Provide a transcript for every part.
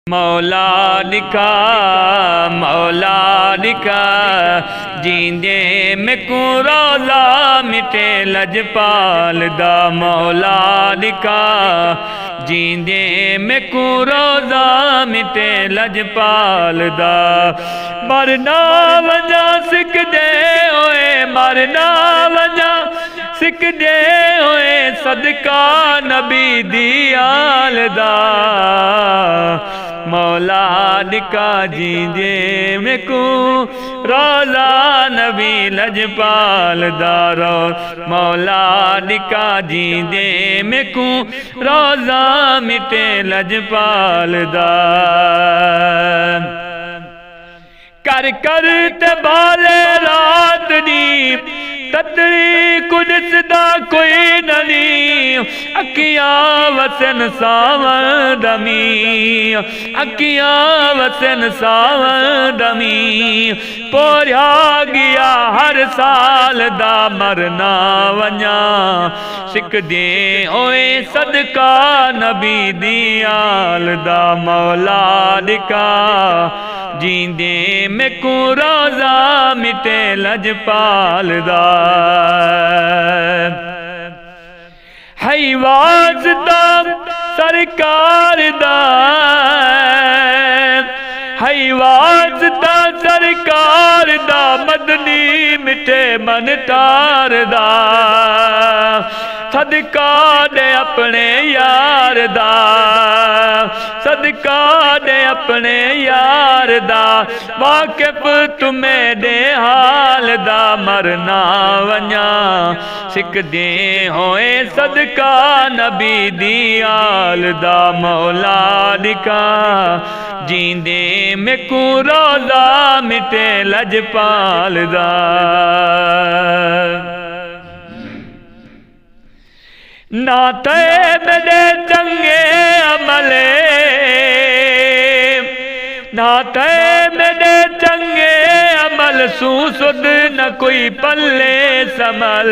मौला लिखा मौला लिखा जींदे में को रोज़ा मिटे लजपाल दा। मौला लिखा जींदे में को रोज़ा मिटे लजपाल दा। मरना वजा सिक दे होए मरना वजा सिक दे होए सदका नबी दी आल दा। मौला लिखा जींदे में को रोज़ा नबी लजपाल दारो। मौला लिखा जींदे में को रोज़ा मिटे लजपाल दा। कर कर तबाले रात दी ततरी कुदस दा कोई ननी। अखियां वसन सावन दमी अखियां वसन सावन दमी। पोरिया गया हर साल दा मरना वञा सिक दे ओए सदका नबी दी आल दा। मौला लिखा जींदे में को रोज़ा मिटे लजपाल दा। है वास्ता सरकार दा है वास्ता सरकार दा। मदनी मिटे मन तार दा। सदका दे अपने यार दा सदका दे अपने यार दा। वाकिफ तुम्हें दे हाल दा मरना वञा सिक दे होए सदका नबी दी आल दा। मौला लिखा जींदे में को रोज़ा मिटे लजपाल दा। नाते मेरे चंगे अमले नाते मेरे चंगे अमल सू सुद न कोई पल्ले समल।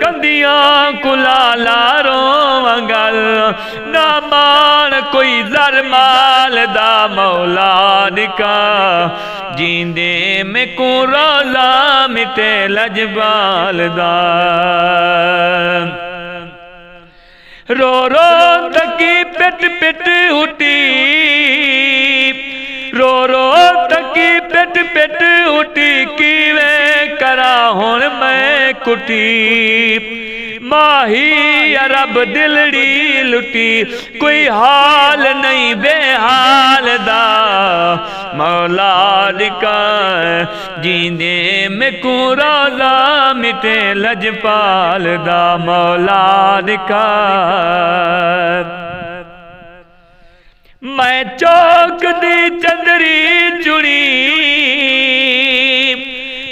कंदियां कुला लारो वंगल ना मान कोई जर माल दा। मौला लिखा जींदे में को रोज़ा मिटे लजपाल दा। रो रो तकी पिट पिट उठी रो रो तकी पिट पिट उठी किवे करा हुन मैं कुटी। माही अरब दिलड़ी लुटी कोई हाल नहीं बेहाल दा। मौला लिखा जींदे में को रोज़ा मिटे लजपाल दा। मौला लिखा मैं चौक दी चंदरी चुनी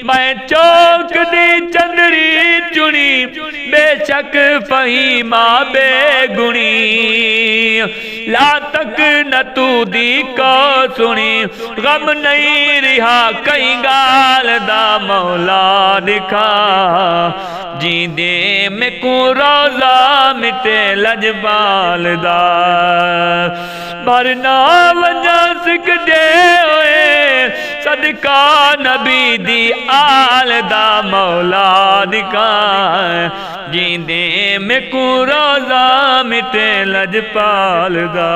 मैं चौक दी चंदरी चुनी। बेशक फहीमा बेगुणी ला तक न तू दी को सुनी। गम नहीं रिहा कई गाल दा। मौला लिखा जींदे में को रोज़ा मिटे लजपाल दा। मरना वञा सिक दे होए सदका नबी दी आल दा। मौला लिखा जींदे में को रोज़ा मिटे लजपाल दा।